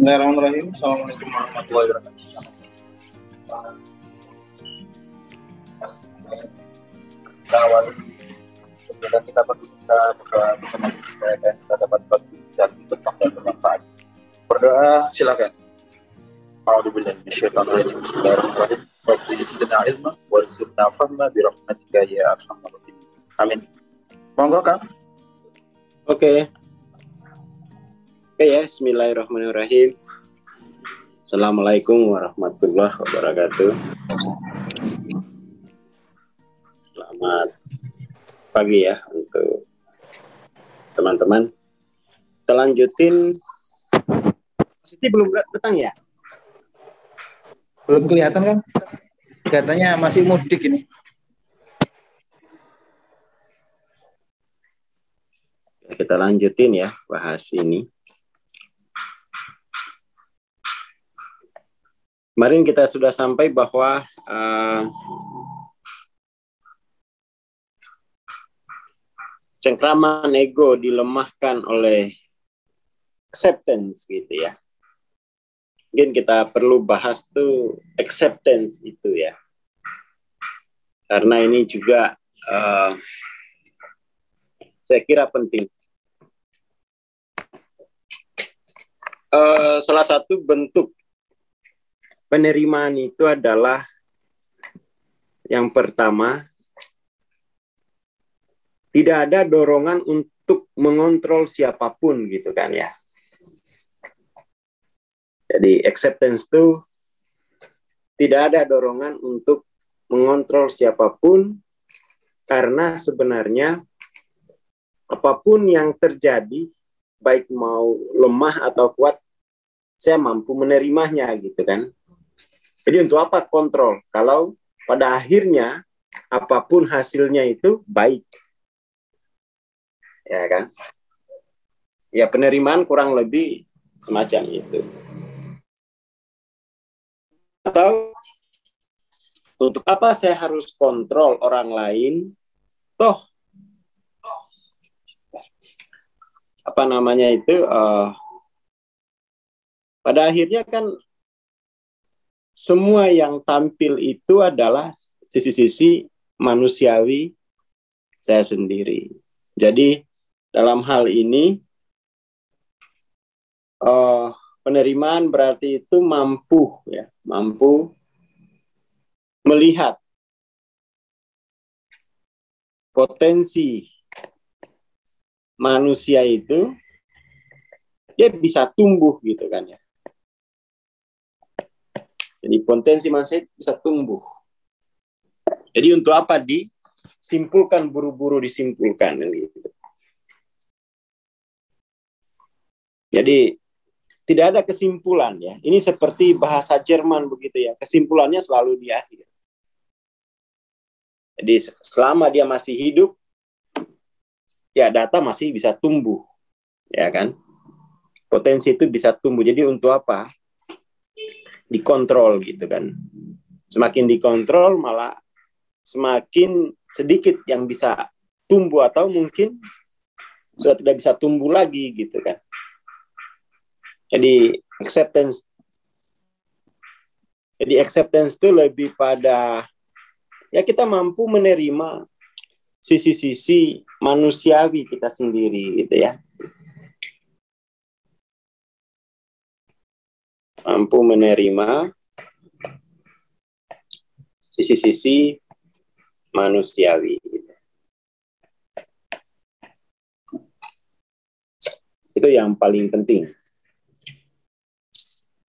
Bismillahirrahmanirrahim. Assalamualaikum warahmatullahi wabarakatuh. Kita awali kegiatan kita berdoa bersama supaya kita dapat bisa berkah dan bermanfaat. Berdoa silakan. A'udzubillahi minasyaitonir rajim. Bismillahirrahmanirrahim. Rabbi zidna ilma warzuqna fahma bi rahmatika ya arhamar rahimin. Amin. Monggo Kang. Oke ya, bismillahirrahmanirrahim. Assalamualaikum warahmatullahi wabarakatuh. Selamat pagi ya untuk teman-teman. Kita lanjutin. Pasti belum datang ya? Belum kelihatan kan? Katanya masih mudik ini. Kita lanjutin ya bahas ini. Kemarin kita sudah sampai bahwa cengkraman ego dilemahkan oleh acceptance gitu ya. Mungkin kita perlu bahas tuh acceptance itu ya. Karena ini juga saya kira penting. Salah satu bentuk penerimaan itu adalah yang pertama, tidak ada dorongan untuk mengontrol siapapun gitu kan ya. Jadi acceptance itu tidak ada dorongan untuk mengontrol siapapun karena sebenarnya apapun yang terjadi, baik mau lemah atau kuat, saya mampu menerimanya gitu kan. Jadi untuk apa kontrol? Kalau pada akhirnya apapun hasilnya itu baik. Ya kan? Ya penerimaan kurang lebih semacam itu. Atau untuk apa saya harus kontrol orang lain? Toh apa namanya itu? Pada akhirnya kan semua yang tampil itu adalah sisi-sisi manusiawi saya sendiri. Jadi dalam hal ini penerimaan berarti itu mampu melihat potensi manusia itu, dia bisa tumbuh gitu kan ya. Jadi potensi manusia bisa tumbuh. Jadi untuk apa disimpulkan, buru-buru disimpulkan gitu. Jadi tidak ada kesimpulan ya. Ini seperti bahasa Jerman begitu ya. Kesimpulannya selalu di akhir. Jadi selama dia masih hidup, ya data masih bisa tumbuh, ya kan? Potensi itu bisa tumbuh. Jadi untuk apa? Dikontrol gitu kan. Semakin dikontrol malah semakin sedikit yang bisa tumbuh atau mungkin sudah tidak bisa tumbuh lagi gitu kan. Jadi acceptance itu lebih pada ya kita mampu menerima sisi-sisi manusiawi kita sendiri gitu ya. Mampu menerima sisi-sisi manusiawi. Itu yang paling penting.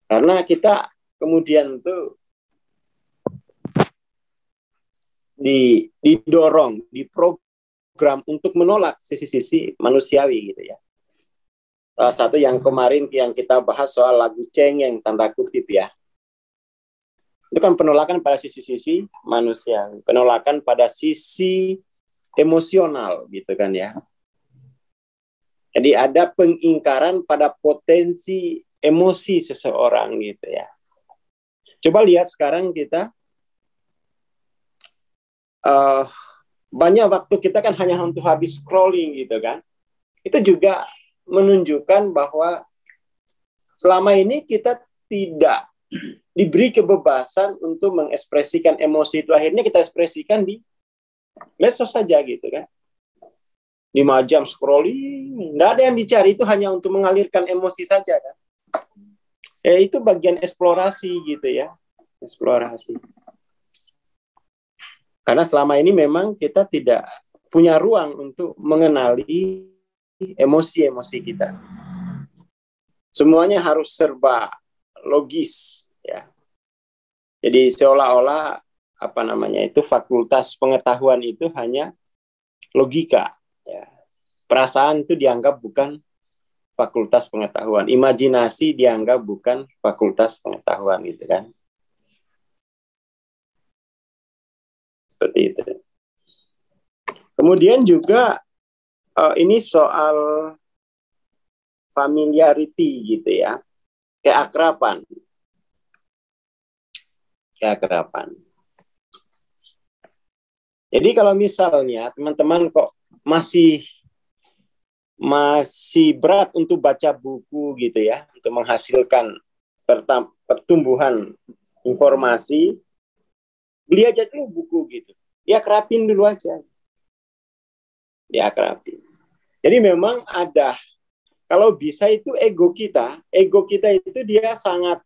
Karena kita kemudian tuh didorong, diprogram untuk menolak sisi-sisi manusiawi gitu ya. Salah satu yang kemarin yang kita bahas soal lagu cengeng tanda kutip ya. Itu kan penolakan pada sisi-sisi manusia, penolakan pada sisi emosional gitu kan ya. Jadi ada pengingkaran pada potensi emosi seseorang gitu ya. Coba lihat sekarang kita banyak waktu kita kan hanya untuk habis scrolling gitu kan. Itu juga menunjukkan bahwa selama ini kita tidak diberi kebebasan untuk mengekspresikan emosi itu. Akhirnya kita ekspresikan di medsos saja gitu kan. 5 jam scrolling, nggak ada yang dicari, itu hanya untuk mengalirkan emosi saja kan. Itu bagian eksplorasi gitu ya. Eksplorasi. Karena selama ini memang kita tidak punya ruang untuk mengenali emosi-emosi kita. Semuanya harus serba logis ya. Jadi seolah-olah fakultas pengetahuan itu hanya logika ya. Perasaan itu dianggap bukan fakultas pengetahuan. Imajinasi dianggap bukan fakultas pengetahuan gitu kan. Seperti itu. Kemudian juga ini soal familiarity gitu ya. Keakraban. Jadi kalau misalnya teman-teman kok masih berat untuk baca buku gitu ya, untuk menghasilkan pertumbuhan informasi, beli aja dulu buku gitu. Dia kerapin dulu aja. Jadi memang ada, kalau bisa itu ego kita itu dia sangat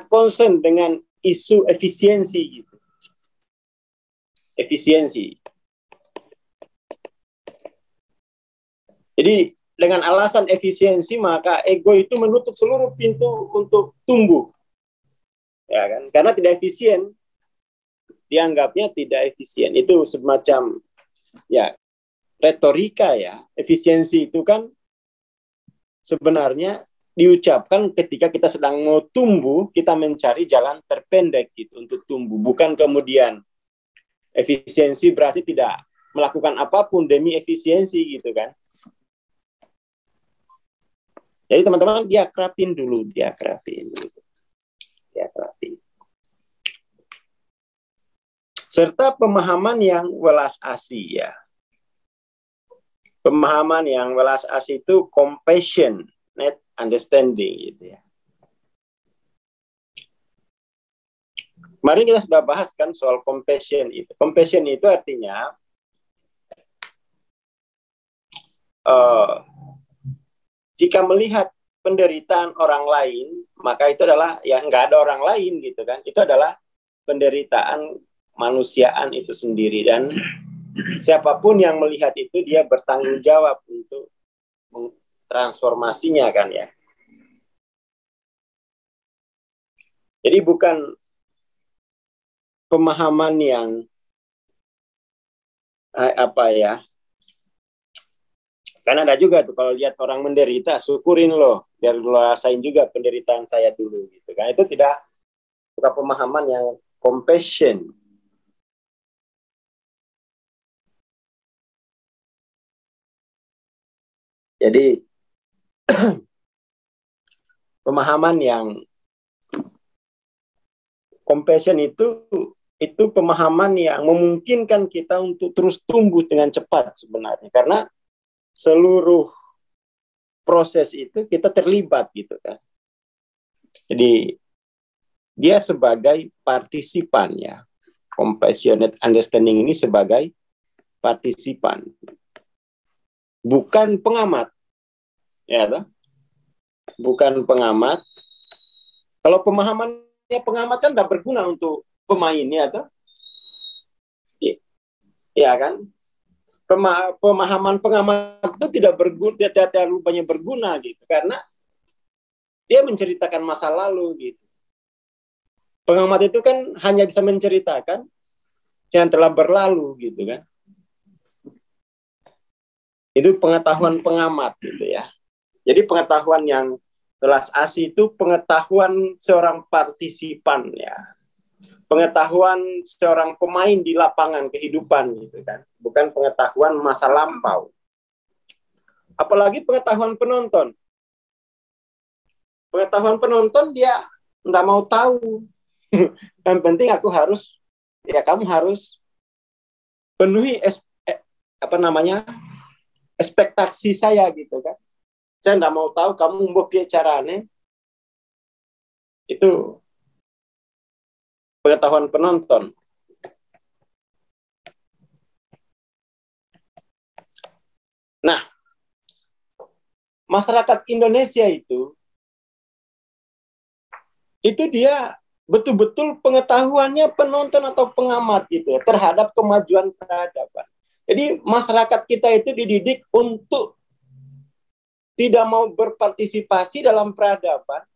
concern dengan isu efisiensi gitu. Efisiensi. Jadi dengan alasan efisiensi maka ego itu menutup seluruh pintu untuk tumbuh. Ya kan? Karena tidak efisien, dianggapnya tidak efisien. Itu semacam ya retorika ya. Efisiensi itu kan sebenarnya diucapkan ketika kita sedang mau tumbuh, kita mencari jalan terpendek gitu untuk tumbuh. Bukan kemudian efisiensi berarti tidak melakukan apapun demi efisiensi gitu kan. Jadi teman-teman diakrabin dulu. Serta pemahaman yang welas asih ya. Pemahaman yang welas asih itu compassionate understanding gitu ya. Kemarin kita sudah bahas kan soal compassion itu. Compassion itu artinya jika melihat penderitaan orang lain, maka itu adalah ya nggak ada orang lain gitu kan. Itu adalah penderitaan manusiaan itu sendiri, dan siapapun yang melihat itu dia bertanggung jawab untuk transformasinya kan ya. Jadi bukan pemahaman yang karena ada juga tuh kalau lihat orang menderita, syukurin loh, biar lo rasain juga penderitaan saya dulu gitu kan. Itu bukan pemahaman yang compassion. Jadi pemahaman yang compassion itu pemahaman yang memungkinkan kita untuk terus tumbuh dengan cepat sebenarnya, karena seluruh proses itu kita terlibat gitu kan. Jadi dia sebagai partisipan ya. Compassionate understanding ini sebagai partisipan. Bukan pengamat. Ya toh? Bukan pengamat. Kalau pemahamannya pengamat kan tidak berguna untuk pemain ya toh? Ya kan? Pemahaman pengamat itu tidak terlalu banyak berguna gitu, karena dia menceritakan masa lalu gitu. Pengamat itu kan hanya bisa menceritakan yang telah berlalu gitu kan. Itu pengetahuan pengamat gitu ya. Jadi pengetahuan yang welas asih itu pengetahuan seorang partisipan ya. Pengetahuan seorang pemain di lapangan kehidupan gitu kan, bukan pengetahuan masa lampau. Apalagi pengetahuan penonton. Pengetahuan penonton dia nggak mau tahu. Yang penting kamu harus penuhi ekspektasi saya gitu kan. Saya nggak mau tahu kamu mau bicara caranya Itu pengetahuan penonton. Nah, masyarakat Indonesia itu dia betul-betul pengetahuannya penonton atau pengamat gitu ya, terhadap kemajuan peradaban. Jadi masyarakat kita itu dididik untuk tidak mau berpartisipasi dalam peradaban,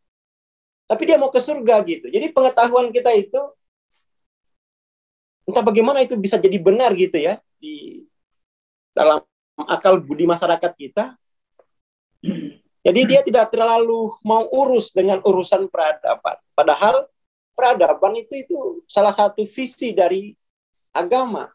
tapi dia mau ke surga gitu. Jadi pengetahuan kita itu entah bagaimana itu bisa jadi benar gitu ya di dalam akal budi masyarakat kita. Jadi dia tidak terlalu mau urus dengan urusan peradaban. Padahal peradaban itu salah satu visi dari agama.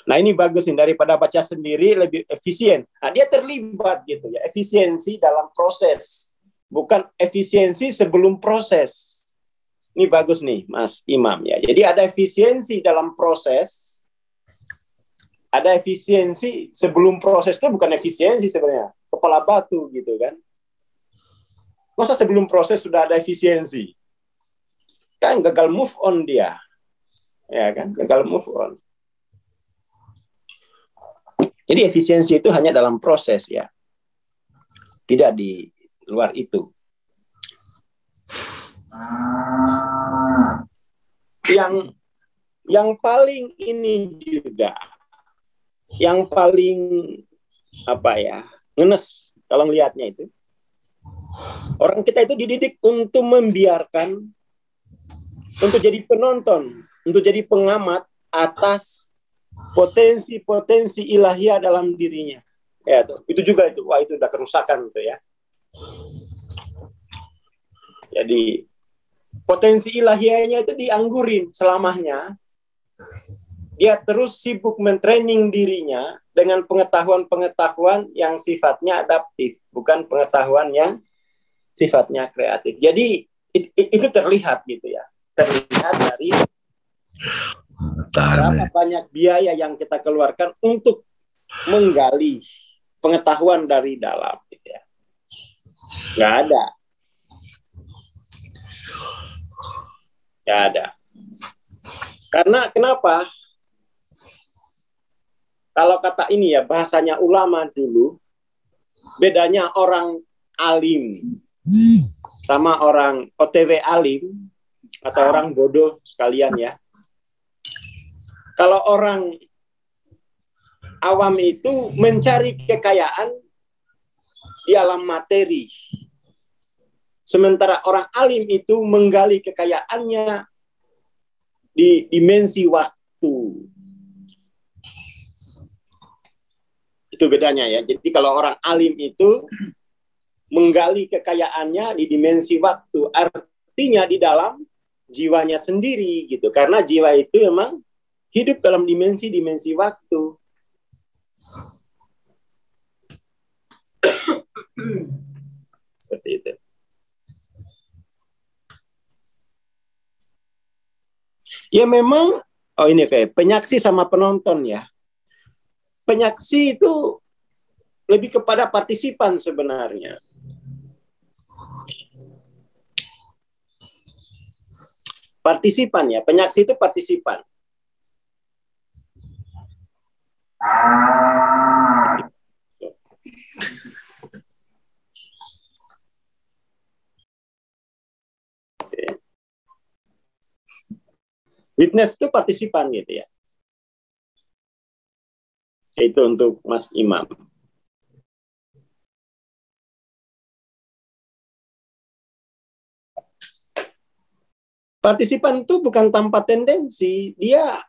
Nah ini bagus nih, daripada baca sendiri lebih efisien. Nah dia terlibat gitu ya, efisiensi dalam proses, bukan efisiensi sebelum proses. Ini bagus nih Mas Imam ya. Jadi ada efisiensi dalam proses, ada efisiensi sebelum proses. Itu bukan efisiensi sebenarnya, kepala batu gitu kan. Masa sebelum proses sudah ada efisiensi? Kan gagal move on dia. Ya kan, gagal move on. Jadi efisiensi itu hanya dalam proses ya. Tidak di luar itu. Yang paling ini juga, yang paling apa ya, ngenes kalau ngelihatnya itu, orang kita itu dididik untuk membiarkan, untuk jadi penonton, untuk jadi pengamat atas potensi-potensi ilahiyah dalam dirinya. Ya, tuh. Itu juga itu. Wah, itu udah kerusakan tuh ya. Jadi potensi ilahiyahnya itu dianggurin selamanya. Dia terus sibuk mentraining dirinya dengan pengetahuan-pengetahuan yang sifatnya adaptif, bukan pengetahuan yang sifatnya kreatif. Jadi itu terlihat gitu ya. Terlihat dari berapa banyak biaya yang kita keluarkan untuk menggali pengetahuan dari dalam gitu ya. Nggak ada. Nggak ada. Karena kenapa? Kalau kata ini ya, bahasanya ulama dulu, bedanya orang alim sama orang OTW alim atau orang bodoh sekalian ya. Kalau orang awam itu mencari kekayaan di alam materi. Sementara orang alim itu menggali kekayaannya di dimensi waktu. Itu bedanya ya. Jadi kalau orang alim itu menggali kekayaannya di dimensi waktu, artinya di dalam jiwanya sendiri gitu. Karena jiwa itu memang hidup dalam dimensi-dimensi waktu. Seperti itu. Ya memang, oh ini kayak penyaksi sama penonton ya. Penyaksi itu lebih kepada partisipan sebenarnya. Partisipan ya, penyaksi itu partisipan. Witness itu partisipan gitu ya. Itu untuk Mas Imam. Partisipan itu bukan tanpa tendensi, dia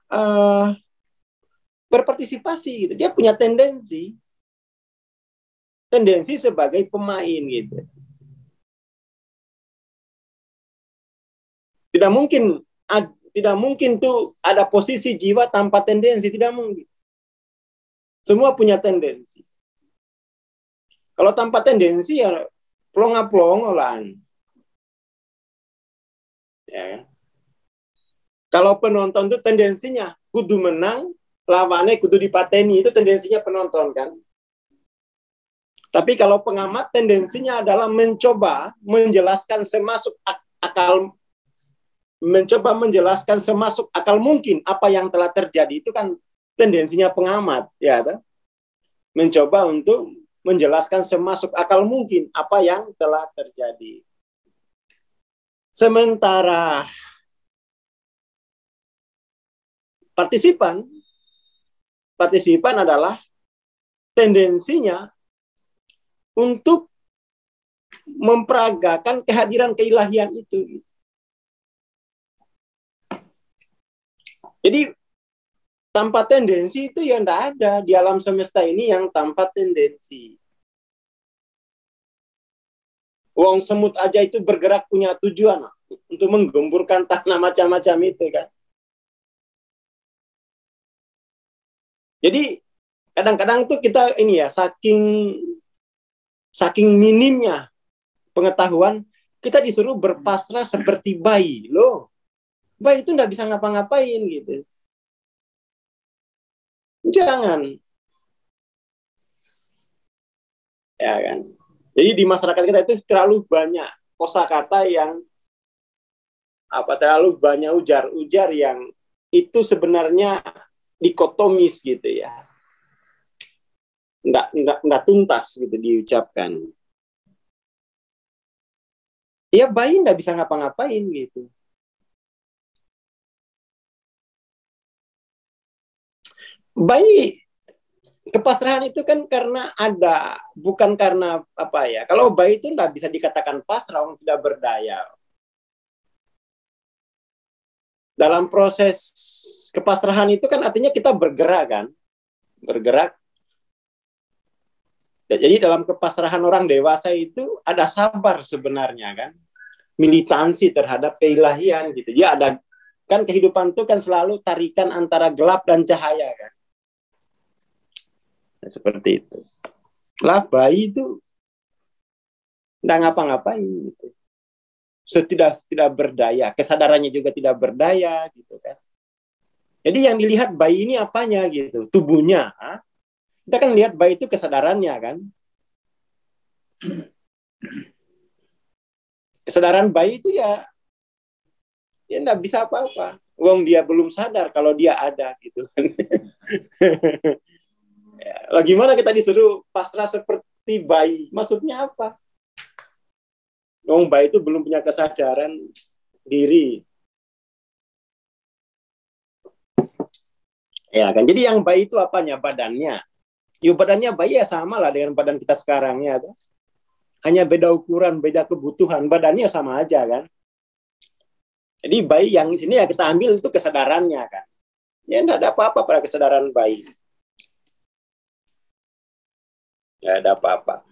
berpartisipasi gitu. Dia punya tendensi sebagai pemain gitu. Tidak mungkin tuh ada posisi jiwa tanpa tendensi, tidak mungkin. Semua punya tendensi. Kalau tanpa tendensi ya plong-plongolan. Ya. Kalau penonton tuh tendensinya kudu menang, lawannya kudu dipateni, itu tendensinya penonton kan. Tapi kalau pengamat tendensinya adalah mencoba menjelaskan semasuk akal mungkin apa yang telah terjadi. Itu kan tendensinya pengamat, ya, mencoba untuk menjelaskan semasuk akal mungkin apa yang telah terjadi. Sementara partisipan adalah tendensinya untuk memperagakan kehadiran keilahian itu. Jadi tanpa tendensi itu yang tidak ada di alam semesta ini yang tanpa tendensi. Wong semut aja itu bergerak punya tujuan untuk menggemburkan tanah macam-macam itu kan. Jadi kadang-kadang tuh kita ini ya, saking minimnya pengetahuan, kita disuruh berpasrah seperti bayi. Loh, bayi itu nggak bisa ngapa-ngapain gitu. Jangan. Ya kan. Jadi di masyarakat kita itu terlalu banyak kosakata yang terlalu banyak ujar-ujar yang itu sebenarnya dikotomis gitu ya. Nggak tuntas gitu diucapkan. Ya bayi nggak bisa ngapa-ngapain gitu. Bayi kepasrahan itu kan karena bukan karena apa ya. Kalau bayi itu nggak bisa dikatakan pasrah, orang tidak berdaya. Dalam proses kepasrahan itu kan artinya kita bergerak kan, bergerak. Jadi dalam kepasrahan orang dewasa itu ada sabar sebenarnya kan, militansi terhadap keilahian gitu. Dia ada kan, kehidupan itu kan selalu tarikan antara gelap dan cahaya kan. Seperti itu. Lah bayi itu nggak ngapa-ngapain gitu. Tidak berdaya, kesadarannya juga tidak berdaya gitu kan. Jadi yang dilihat bayi ini apanya gitu, tubuhnya. Kita kan lihat bayi itu kesadarannya kan. Kesadaran bayi itu ya nggak bisa apa-apa. Wong dia belum sadar kalau dia ada gitu kan. Ya, gimana kita disuruh pasrah seperti bayi? Maksudnya apa? Wong bayi itu belum punya kesadaran diri. Ya kan. Jadi yang bayi itu apanya? Badannya. Badannya bayi ya sama lah dengan badan kita sekarang ya. Hanya beda ukuran, beda kebutuhan. Badannya sama aja kan. Jadi bayi yang di sini ya kita ambil itu kesadarannya kan. Ya enggak ada apa-apa pada kesadaran bayi. Ya ada apa-apa.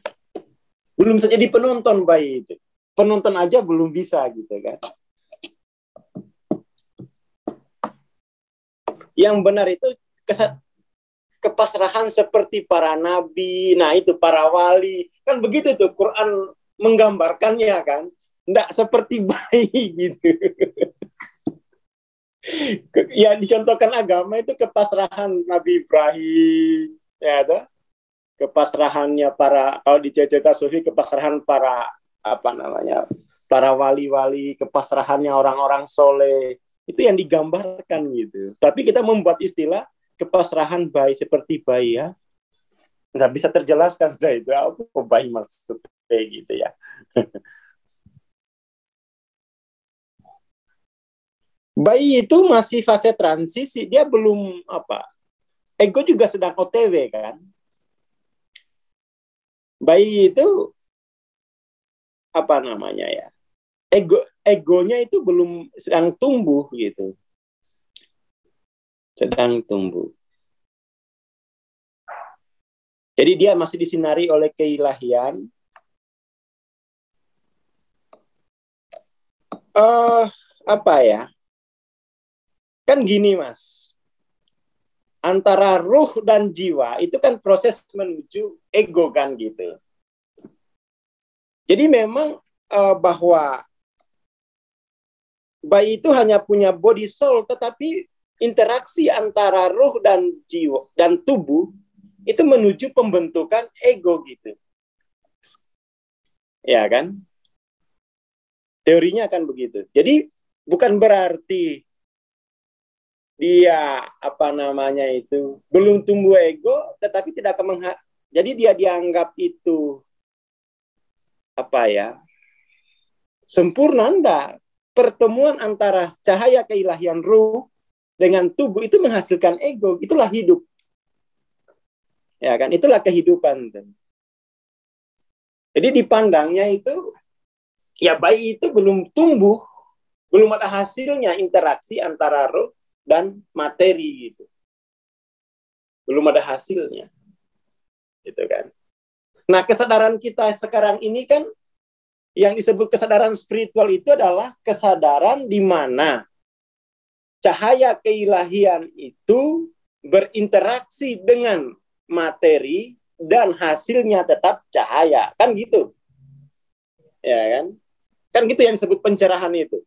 Belum saja jadi penonton bayi itu. Penonton aja belum bisa gitu kan. Yang benar itu kepasrahan seperti para nabi, nah itu para wali. Kan begitu tuh Quran menggambarkannya kan. Nggak seperti bayi gitu. Ya dicontohkan agama itu kepasrahan Nabi Ibrahim, ya ada. Kepasrahannya kalau di cerita sufi, kepasrahan para para wali-wali, kepasrahannya orang-orang soleh, itu yang digambarkan gitu. Tapi kita membuat istilah kepasrahan bayi seperti bayi ya, nggak bisa terjelaskan saya itu apa bayi maksudnya gitu ya. Bayi itu masih fase transisi, dia belum ego juga sedang OTW kan. Bayi itu ya, egonya itu belum sedang tumbuh gitu, sedang tumbuh. Jadi dia masih disinari oleh keilahian. Kan gini Mas, antara ruh dan jiwa itu kan proses menuju ego kan gitu. Jadi memang bahwa bayi itu hanya punya body soul, tetapi interaksi antara ruh dan jiwa dan tubuh itu menuju pembentukan ego gitu. Ya kan? Teorinya kan begitu. Jadi bukan berarti dia belum tumbuh ego, tetapi tidak akan jadi dia dianggap itu sempurna, enggak. Pertemuan antara cahaya keilahian ruh dengan tubuh itu menghasilkan ego, itulah hidup. Ya kan? Itulah kehidupan. Jadi dipandangnya itu ya bayi itu belum tumbuh, belum ada hasilnya interaksi antara roh dan materi gitu. Belum ada hasilnya. Gitu kan. Nah, kesadaran kita sekarang ini kan yang disebut kesadaran spiritual itu adalah kesadaran di mana cahaya keilahian itu berinteraksi dengan materi dan hasilnya tetap cahaya. Kan gitu. Ya kan? Kan gitu yang disebut pencerahan itu.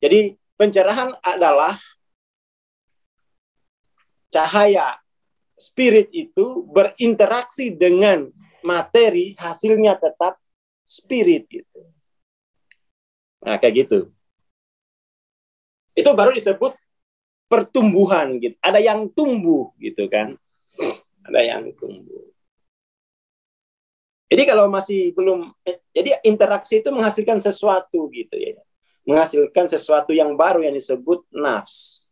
Jadi pencerahan adalah cahaya spirit itu berinteraksi dengan materi, hasilnya tetap spirit gitu. Nah, kayak gitu. Itu baru disebut pertumbuhan gitu. Ada yang tumbuh gitu kan. Ada yang tumbuh. Jadi kalau masih belum, jadi interaksi itu menghasilkan sesuatu gitu ya. Menghasilkan sesuatu yang baru yang disebut nafs.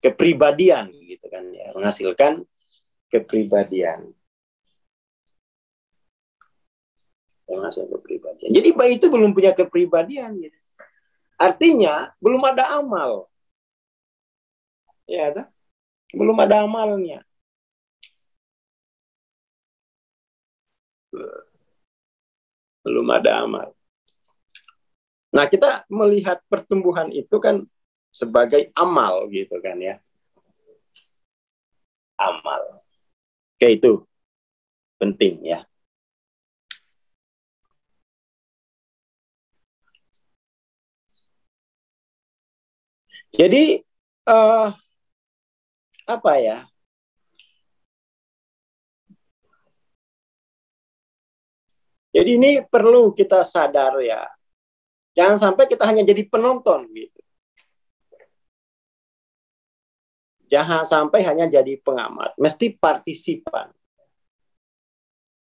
Kepribadian gitu kan ya. Menghasilkan kepribadian. Menghasilkan kepribadian. Jadi bayi itu belum punya kepribadian gitu. Artinya belum ada amal. Ya, tak? Belum ada amalnya. Belum ada amal. Nah, kita melihat pertumbuhan itu kan sebagai amal gitu kan ya. Amal. Oke, itu penting ya. Jadi apa ya? Jadi ini perlu kita sadar ya. Jangan sampai kita hanya jadi penonton gitu. Jangan sampai hanya jadi pengamat, mesti partisipan.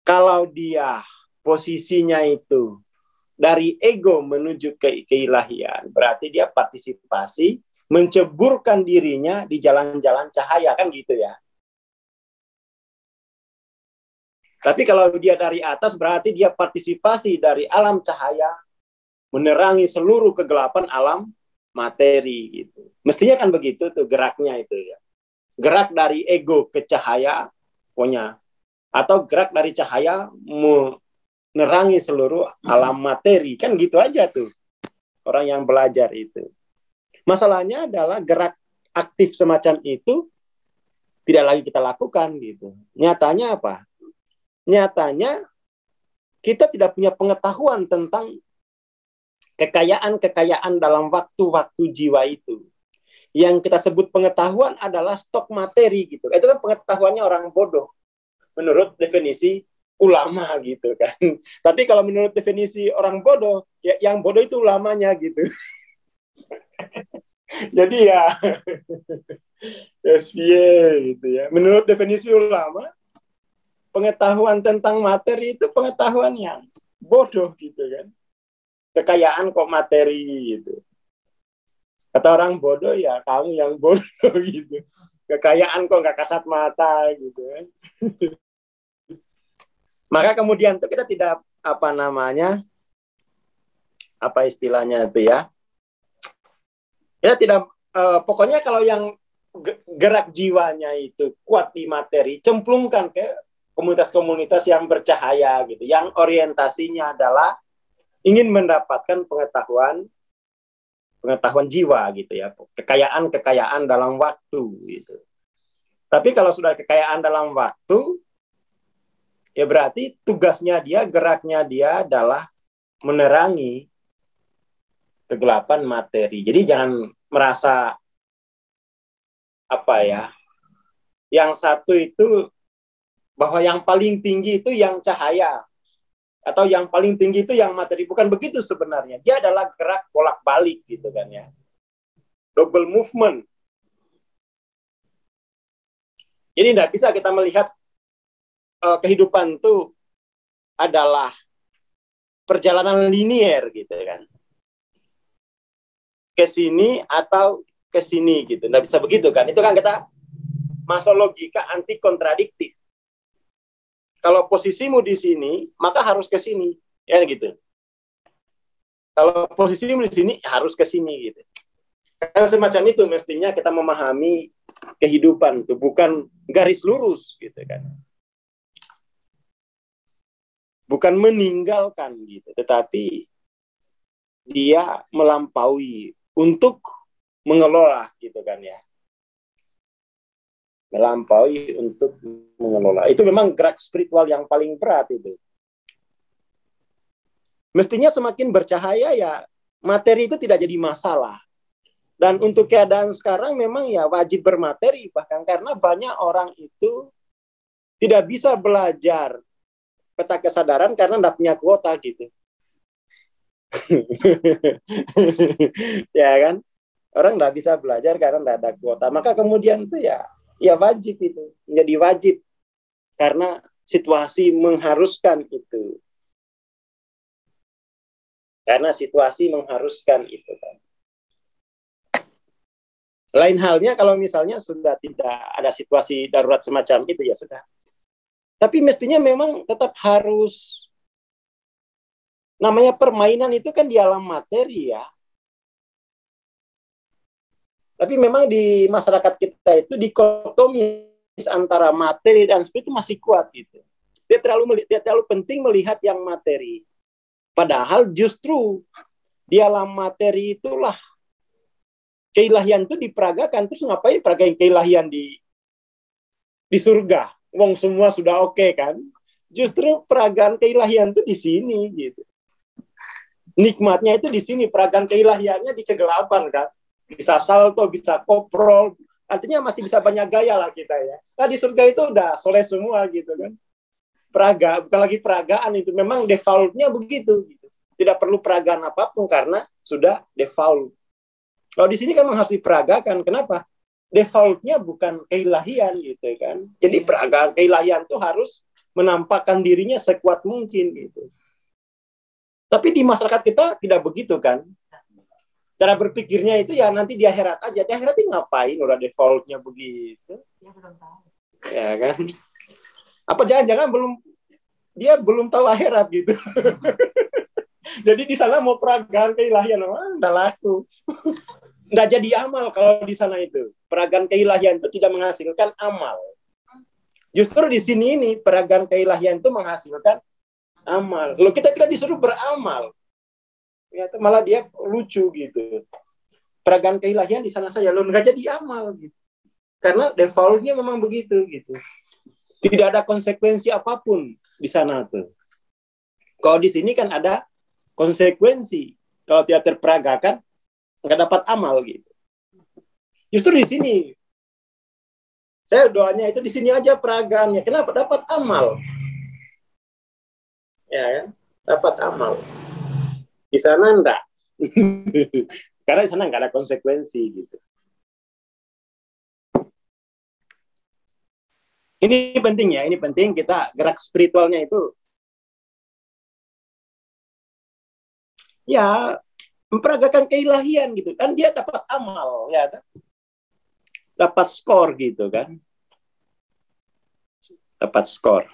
Kalau dia posisinya itu dari ego menuju ke keilahian, berarti dia partisipasi, menceburkan dirinya di jalan-jalan cahaya, kan gitu ya. Tapi kalau dia dari atas, berarti dia partisipasi dari alam cahaya, menerangi seluruh kegelapan alam materi gitu. Mestinya kan begitu tuh geraknya itu ya. Gerak dari ego ke cahaya, pokoknya. Atau gerak dari cahaya menerangi seluruh alam materi. Kan gitu aja tuh orang yang belajar itu. Masalahnya adalah gerak aktif semacam itu tidak lagi kita lakukan gitu. Nyatanya apa? Nyatanya kita tidak punya pengetahuan tentang kekayaan-kekayaan dalam waktu-waktu jiwa itu. Yang kita sebut pengetahuan adalah stok materi gitu. Itu kan pengetahuannya orang bodoh menurut definisi ulama gitu kan. Tapi kalau menurut definisi orang bodoh, ya yang bodoh itu ulamanya gitu. Jadi ya SBY gitu ya. Menurut definisi ulama, pengetahuan tentang materi itu pengetahuan yang bodoh gitu kan. Kekayaan kok materi gitu. Kata orang bodoh ya kamu yang bodoh gitu. Kekayaan kok nggak kasat mata gitu kan. Maka kemudian tuh kita tidak apa istilahnya itu ya. Ya tidak pokoknya kalau yang gerak jiwanya itu kuat di materi, cemplungkan ke komunitas-komunitas yang bercahaya gitu, yang orientasinya adalah ingin mendapatkan pengetahuan jiwa gitu ya, kekayaan dalam waktu gitu. Tapi kalau sudah kekayaan dalam waktu, ya berarti tugasnya dia, geraknya dia adalah menerangi kegelapan materi. Jadi jangan merasa yang satu itu bahwa yang paling tinggi itu yang cahaya, atau yang paling tinggi itu yang materi. Bukan begitu sebenarnya. Dia adalah gerak bolak-balik gitu kan ya. Double movement. Jadi tidak bisa kita melihat kehidupan itu adalah perjalanan linier gitu kan. Ke sini atau ke sini gitu. Tidak bisa begitu kan. Itu kan kita masuk logika anti kontradiktif. Kalau posisimu di sini, maka harus ke sini. Ya gitu. Kalau posisimu di sini, harus ke sini gitu. Karena semacam itu mestinya kita memahami kehidupan itu, bukan garis lurus gitu kan. Bukan meninggalkan gitu, tetapi dia melampaui untuk mengelola gitu kan ya. Melampaui untuk mengelola. Itu memang gerak spiritual yang paling berat itu. Mestinya semakin bercahaya ya, materi itu tidak jadi masalah. Dan untuk keadaan sekarang memang ya wajib bermateri, bahkan karena banyak orang itu tidak bisa belajar peta kesadaran karena tidak punya kuota gitu. Ya kan? Orang tidak bisa belajar karena tidak ada kuota. Maka kemudian itu ya wajib itu, menjadi wajib karena situasi mengharuskan itu. Karena situasi mengharuskan itu kan. Lain halnya kalau misalnya sudah tidak ada situasi darurat semacam itu ya sudah. Tapi mestinya memang tetap harus, namanya permainan itu kan di alam materi ya. Tapi memang di masyarakat kita itu dikotomis antara materi dan spirit itu masih kuat gitu. Dia terlalu penting melihat yang materi. Padahal justru di alam materi itulah keilahian itu diperagakan. Terus ngapain peragain keilahian di surga? Wong semua sudah oke kan? Justru peragaan keilahian itu di sini gitu. Nikmatnya itu di sini, peragaan keilahiannya di kegelapan kan. Bisa salto, bisa koprol, artinya masih bisa banyak gaya lah kita ya. Nah di surga itu udah soleh semua gitu kan. Peraga, bukan lagi peragaan itu, memang defaultnya begitu gitu. Tidak perlu peragaan apapun karena sudah default. Kalau di sini kan harus diperagakan. Kenapa? Defaultnya bukan keilahian gitu kan. Jadi peragaan keilahian itu harus menampakkan dirinya sekuat mungkin gitu. Tapi di masyarakat kita tidak begitu kan. Cara berpikirnya itu ya nanti di akhirat aja. Di akhirat ini ngapain udah defaultnya begitu? Ya kan. Apa jangan-jangan dia belum tahu akhirat gitu. Jadi di sana mau peragaan keilahian, udah laku. Nggak jadi amal kalau di sana itu. Peragaan keilahian itu tidak menghasilkan amal. Justru di sini ini peragaan keilahian itu menghasilkan amal. Kalau kita disuruh beramal, ya, malah dia lucu gitu. Peragaan keilahian di sana saja, lo nggak jadi amal gitu. Karena defaultnya memang begitu gitu. Tidak ada konsekuensi apapun di sana tuh. Kalau di sini kan ada konsekuensi. Kalau tidak terperagakan, nggak dapat amal gitu. Justru di sini, saya doanya itu di sini aja peragaannya. Kenapa? Dapat amal. Ya kan? Dapat amal. Di sana enggak. Karena di sana nggak ada konsekuensi gitu. Ini penting ya, ini penting kita gerak spiritualnya itu. Ya, memperagakan keilahian gitu kan, dia dapat amal ya kan? Dapat skor gitu kan, dapat skor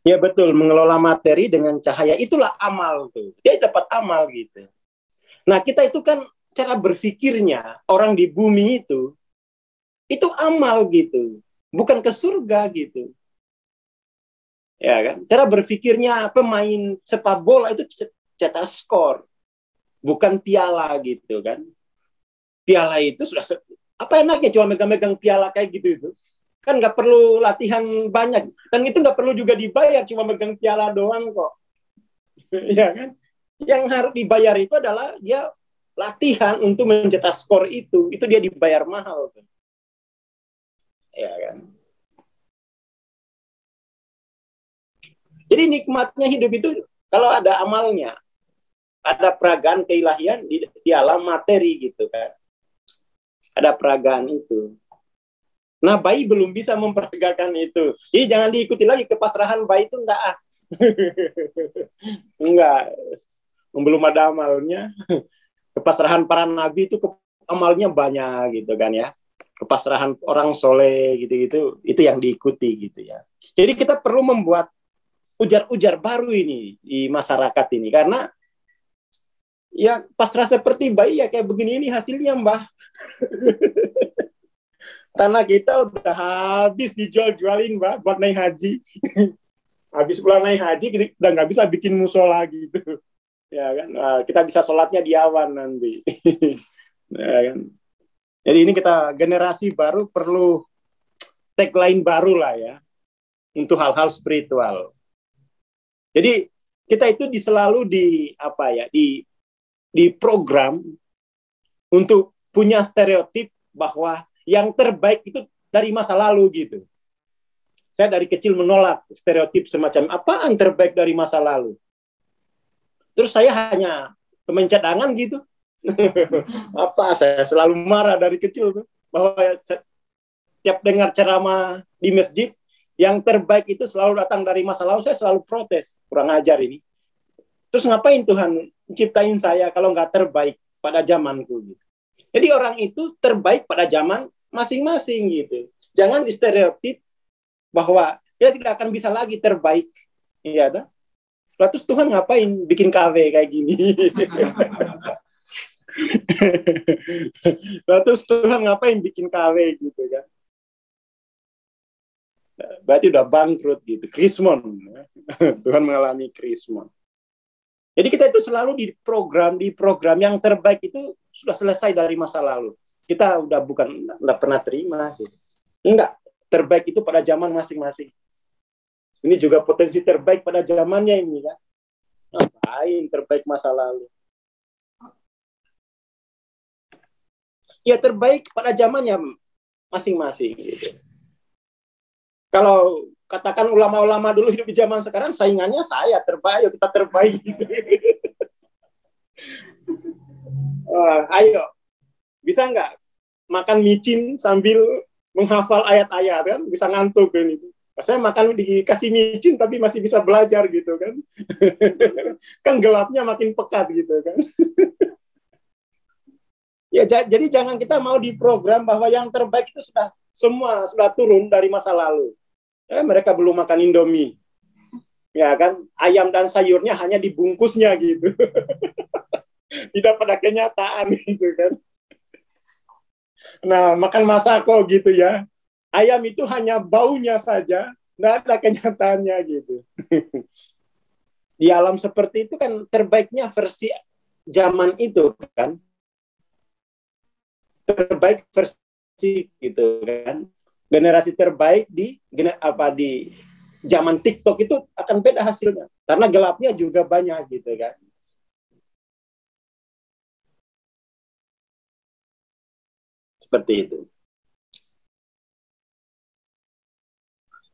ya. Betul, mengelola materi dengan cahaya itulah amal tuh, dia dapat amal gitu. Nah kita itu kan cara berpikirnya orang di bumi itu amal gitu, bukan ke surga gitu ya kan. Cara berpikirnya pemain sepak bola itu cetak skor, bukan piala gitu kan. Piala itu sudah apa enaknya cuma megang-megang piala kayak gitu itu kan, nggak perlu latihan banyak dan itu nggak perlu juga dibayar, cuma megang piala doang kok. Ya kan, yang harus dibayar itu adalah dia latihan untuk mencetak skor itu dia dibayar mahal kan. Ya kan, Jadi nikmatnya hidup itu kalau ada amalnya, ada peragaan keilahian di alam materi gitu kan. Ada peragaan itu. Nah, bayi belum bisa memperagakan itu. Jadi jangan diikuti lagi kepasrahan bayi itu enggak ah. Enggak. Belum ada amalnya. Kepasrahan para nabi itu amalnya banyak gitu kan ya. Kepasrahan orang soleh gitu-gitu itu yang diikuti gitu ya. Jadi kita perlu membuat ujar-ujar baru ini di masyarakat ini karena ya pasrah seperti bayi ya kayak begini ini hasilnya Mbah. Tanah kita udah habis dijual-jualin Mbah buat naik haji. Habis pulang naik haji kita udah nggak bisa bikin musola gitu. Ya kan, nah, kita bisa sholatnya di awan nanti. Ya kan? Jadi ini kita generasi baru perlu tagline baru lah ya untuk hal-hal spiritual. Jadi kita itu selalu di program untuk punya stereotip bahwa yang terbaik itu dari masa lalu gitu. Saya dari kecil menolak stereotip semacam apaan terbaik dari masa lalu. Terus saya hanya pemencet tangan gitu. Apa saya selalu marah dari kecil tuh bahwa setiap dengar ceramah di masjid yang terbaik itu selalu datang dari masa lalu, saya selalu protes, kurang ajar ini. Terus ngapain Tuhan menciptain saya kalau nggak terbaik pada zamanku gitu. Jadi orang itu terbaik pada zaman masing-masing gitu. Jangan stereotip bahwa dia tidak akan bisa lagi terbaik. Iya kan? Lalu Tuhan ngapain bikin KW kayak gini? Lalu Tuhan ngapain bikin KW gitu kan? Berarti udah bangkrut gitu, krismon. Tuhan mengalami krismon. Jadi kita itu selalu di program yang terbaik itu sudah selesai dari masa lalu. Kita udah nggak pernah terima. Gitu. Enggak, terbaik itu pada zaman masing-masing. Ini juga potensi terbaik pada zamannya ini kan. Ngapain terbaik masa lalu? Ya terbaik pada zamannya masing-masing. Gitu. Kalau katakan ulama-ulama dulu hidup di zaman sekarang, saingannya saya terbaik, kita terbaik. Ayo, bisa nggak makan micin sambil menghafal ayat-ayat kan? Bisa ngantuk kan itu. Saya makan dikasih micin tapi masih bisa belajar gitu kan. Kan gelapnya makin pekat gitu kan. Ya jadi jangan kita mau diprogram bahwa yang terbaik itu semua sudah turun dari masa lalu. Ya, mereka belum makan Indomie. Ya kan, ayam dan sayurnya hanya dibungkusnya gitu. Tidak pada kenyataan gitu kan. Nah, makan masako gitu ya. Ayam itu hanya baunya saja, tidak ada kenyataannya gitu. Di alam seperti itu kan terbaiknya versi zaman itu kan. Terbaik versi gitu kan. Generasi terbaik di zaman TikTok itu akan beda hasilnya karena gelapnya juga banyak gitu kan. Seperti itu.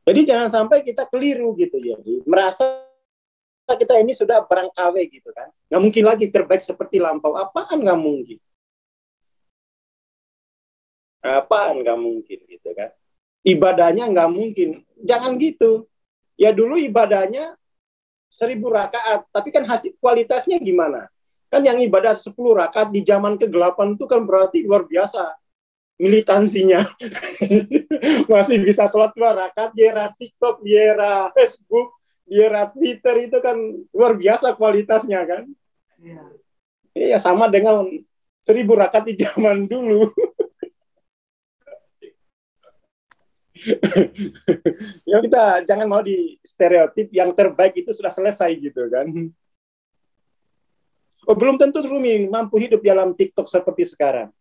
Jadi jangan sampai kita keliru gitu ya. Merasa kita ini sudah barang KW gitu kan. Nggak mungkin lagi terbaik seperti lampau. Apaan nggak mungkin? Apaan nggak mungkin gitu kan? Ibadahnya nggak mungkin. Jangan gitu. Ya dulu ibadahnya 1000 rakaat, tapi kan hasil kualitasnya gimana? Kan yang ibadah 10 rakaat di zaman kegelapan itu kan berarti luar biasa militansinya. Masih bisa sholat 2 rakaat di era TikTok, di era Facebook, di era Twitter itu kan luar biasa kualitasnya kan? Iya, sama dengan 1000 rakaat di zaman dulu. Ya kita jangan mau di stereotip yang terbaik itu sudah selesai gitu kan. Oh, belum tentu Rumi mampu hidup dalam TikTok seperti sekarang.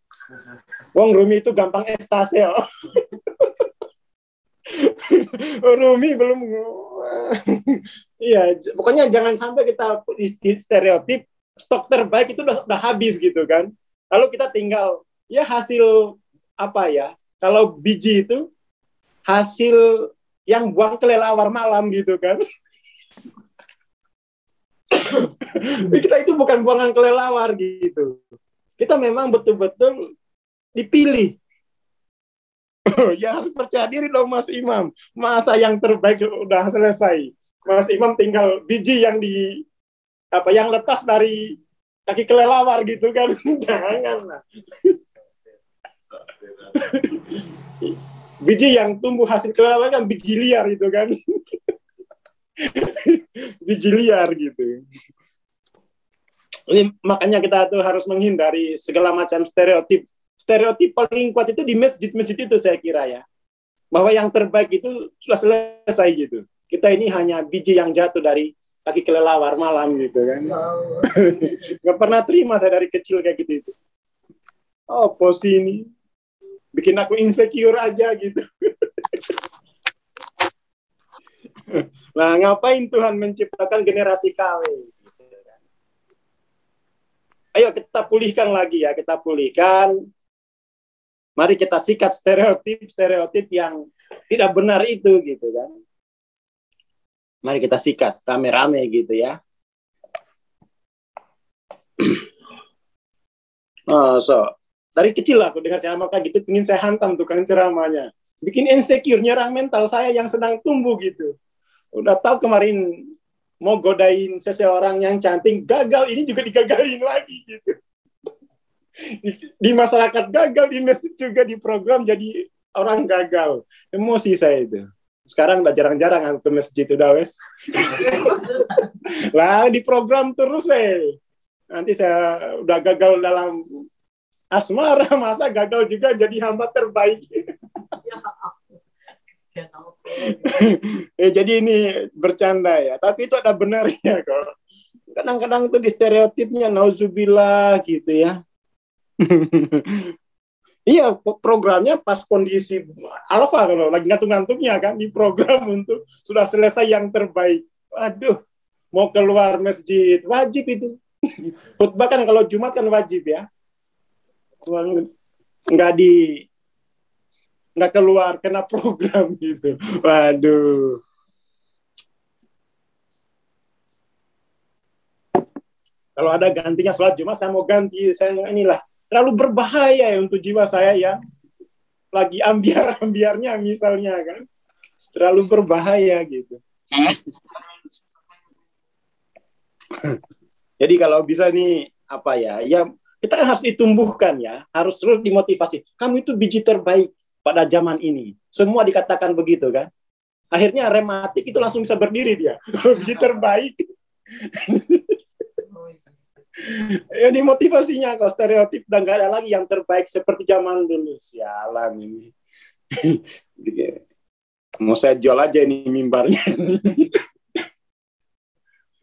Wong Rumi itu gampang ekstase. Oh. Rumi belum. Iya, pokoknya jangan sampai kita di stereotip stok terbaik itu udah habis gitu kan. Lalu kita tinggal ya hasil apa ya? Kalau biji itu hasil yang buang kelelawar malam gitu kan. Kita itu bukan buangan kelelawar gitu. Kita memang betul-betul dipilih. Ya harus percaya diri dong Mas Imam. Masa yang terbaik udah selesai. Mas Imam tinggal biji yang yang lepas dari kaki kelelawar gitu kan. Jangan lah. Biji yang tumbuh hasil kelelawar kan biji liar itu kan. Biji liar gitu. Ini makanya kita tuh harus menghindari segala macam stereotip. Stereotip paling kuat itu di masjid-masjid itu saya kira ya. Bahwa yang terbaik itu sudah selesai gitu. Kita ini hanya biji yang jatuh dari kaki kelelawar malam gitu kan. Nggak pernah terima saya dari kecil kayak gitu itu. Oh, posi ini bikin aku insecure aja gitu. Nah, ngapain Tuhan menciptakan generasi KW? Ayo kita pulihkan lagi ya, kita pulihkan. Mari kita sikat stereotip yang tidak benar itu gitu kan. Mari kita sikat rame-rame gitu ya. Dari kecil aku dengar ceramah kayak gitu, ingin saya hantam tukang ceramahnya. Bikin insecure, nyerang mental saya yang sedang tumbuh gitu. Udah tahu kemarin mau godain seseorang yang cantik, gagal, ini juga digagalin lagi gitu. Di masyarakat gagal, di masjid juga di program jadi orang gagal. Emosi saya itu. Sekarang udah jarang-jarang aku ke masjid udah wes. Lah di program terus nanti saya udah gagal dalam asmara, masa gagal juga jadi hamba terbaik. Jadi ini bercanda ya, tapi itu ada benarnya kok. Kadang-kadang itu di stereotipnya nauzubillah gitu ya. Iya, programnya pas kondisi alfa kalau lagi ngantuk-ngantuknya kan, di program untuk sudah selesai yang terbaik. Waduh, mau keluar masjid wajib itu. Khutbah kan kalau Jumat kan wajib ya. Nggak keluar kena program gitu. Waduh. Kalau ada gantinya sholat Jumat, saya mau ganti. Saya inilah terlalu berbahaya ya untuk jiwa saya yang lagi ambiar-ambiarnya misalnya kan. Terlalu berbahaya gitu. Jadi kalau bisa nih ya kita kan harus ditumbuhkan ya, harus terus dimotivasi. Kamu itu biji terbaik pada zaman ini. Semua dikatakan begitu kan. Akhirnya rematik itu langsung bisa berdiri dia. Biji terbaik. Ya dimotivasinya kok stereotip dan gak ada lagi yang terbaik seperti zaman dulu. Sialan ini. Mau saya jual aja ini mimbarnya.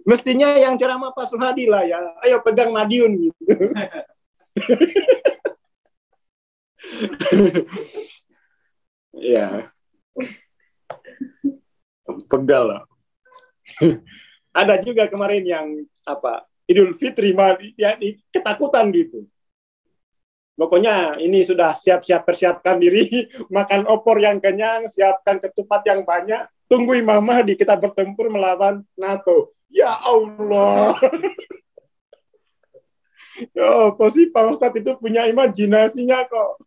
Mestinya yang ceramah Pak Suhadi lah ya. Ayo pegang Madiun gitu. Ya. Pegal lah. Ada juga kemarin yang Idul Fitri ya, ketakutan gitu. Pokoknya ini sudah persiapkan diri, makan opor yang kenyang, siapkan ketupat yang banyak, tunggu Imam Mahdi kita bertempur melawan NATO. Ya Allah. Oh, posisi Pak Ustadz itu punya imajinasinya kok.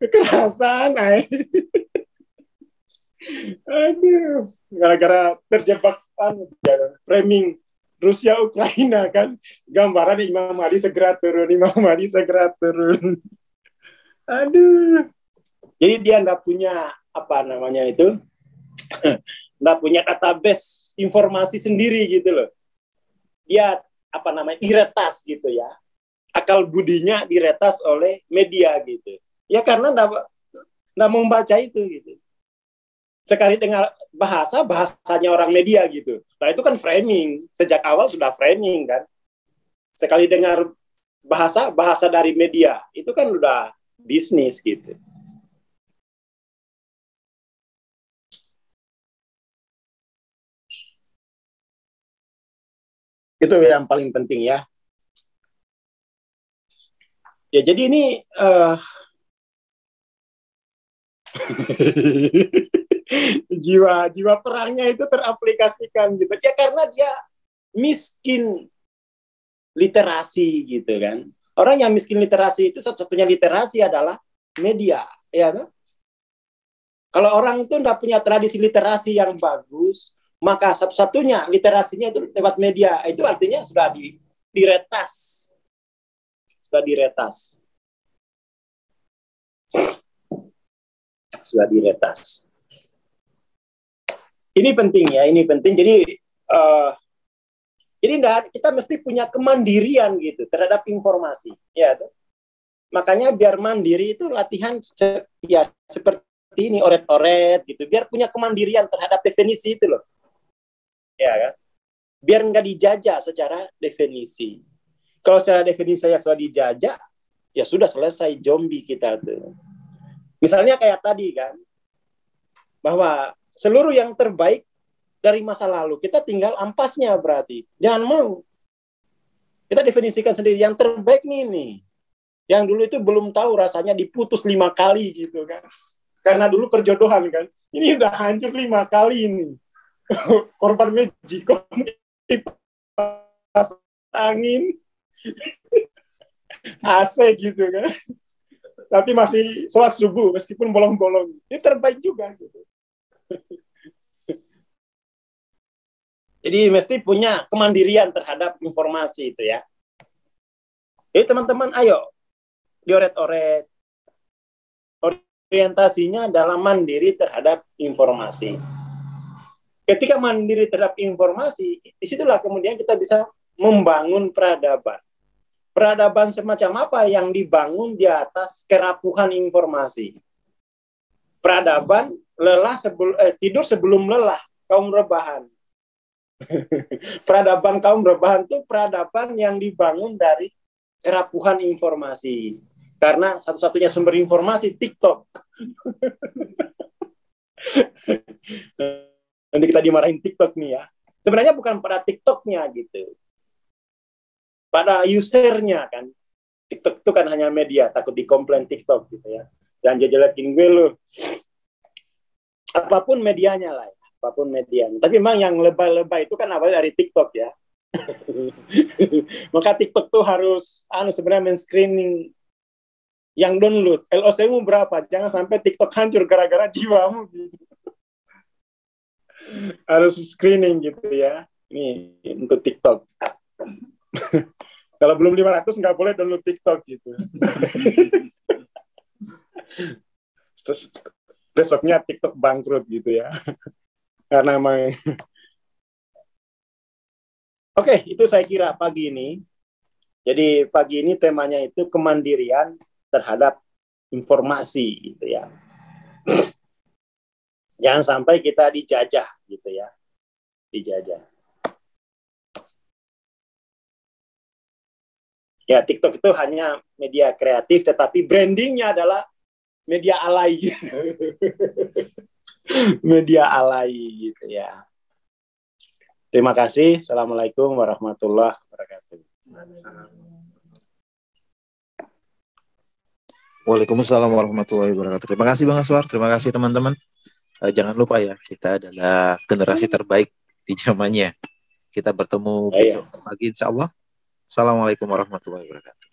Kekerasan, Aduh, gara-gara terjebak framing Rusia Ukraina kan, gambaran Imam Mahdi segera turun. Aduh. Jadi dia enggak punya enggak punya database informasi sendiri gitu loh. Dia diretas gitu ya. Akal budinya diretas oleh media gitu. Ya karena enggak membaca itu gitu. Sekali dengar bahasanya orang media gitu. Nah itu kan framing. Sejak awal sudah framing kan. Sekali dengar bahasa dari media, itu kan udah bisnis gitu. Itu yang paling penting ya. Ya jadi ini jiwa perangnya itu teraplikasikan gitu ya, karena dia miskin literasi gitu kan. Orang yang miskin literasi itu satu-satunya literasi adalah media, ya kan? Kalau orang itu tidak punya tradisi literasi yang bagus, maka satu-satunya literasinya itu lewat media. Itu artinya sudah diretas. Sudah diretas. Sudah diretas. Ini penting ya, ini penting. Jadi kita mesti punya kemandirian gitu terhadap informasi, ya. Makanya biar mandiri itu latihan ya seperti ini, oret-oret gitu, biar punya kemandirian terhadap definisi itu loh, ya kan? Biar nggak dijajah secara definisi. Kalau secara definisi saya sudah dijajah, ya sudah selesai zombie kita tuh. Misalnya kayak tadi kan, bahwa seluruh yang terbaik dari masa lalu kita tinggal ampasnya, berarti jangan mau. Kita definisikan sendiri yang terbaik nih. Yang dulu itu belum tahu rasanya diputus 5 kali gitu kan. Karena dulu perjodohan kan. Ini udah hancur 5 kali ini. Korban Magicom, kipas angin, AC gitu kan. Tapi masih sholat subuh meskipun bolong-bolong. Ini terbaik juga gitu. Jadi mesti punya kemandirian terhadap informasi itu ya. Jadi teman-teman ayo dioret-oret. Orientasinya adalah mandiri terhadap informasi. Ketika mandiri terhadap informasi, disitulah kemudian kita bisa membangun peradaban. Peradaban semacam apa yang dibangun di atas kerapuhan informasi? Peradaban tidur sebelum lelah, kaum rebahan. Peradaban kaum rebahan itu peradaban yang dibangun dari kerapuhan informasi. Karena satu-satunya sumber informasi TikTok. Nanti kita dimarahin TikTok nih ya. Sebenarnya bukan pada TikToknya gitu. Pada usernya kan. TikTok itu kan hanya media, takut dikomplain TikTok gitu ya. Jangan jelekin gue lu. Apapun medianya lah ya. Apapun medianya. Tapi memang yang lebay-lebay itu kan awalnya dari TikTok ya. Maka TikTok tuh harus sebenarnya men-screening yang download, LOC-mu berapa? Jangan sampai TikTok hancur gara-gara jiwamu gitu. Harus screening gitu ya. Ini untuk TikTok. Kalau belum 500 nggak boleh download TikTok gitu. Terus besoknya TikTok bangkrut gitu ya. Karena emang Oke, itu saya kira pagi ini. Jadi pagi ini temanya itu kemandirian terhadap informasi gitu ya. Jangan sampai kita dijajah gitu ya. Dijajah. Ya, TikTok itu hanya media kreatif tetapi brandingnya adalah media alay. Media alay gitu ya. Terima kasih. Assalamualaikum warahmatullahi wabarakatuh. Waalaikumsalam warahmatullahi wabarakatuh. Terima kasih Bang Aswar, terima kasih teman-teman. Jangan lupa ya, kita adalah generasi terbaik di zamannya. Kita bertemu besok pagi insya Allah. Assalamualaikum warahmatullahi wabarakatuh.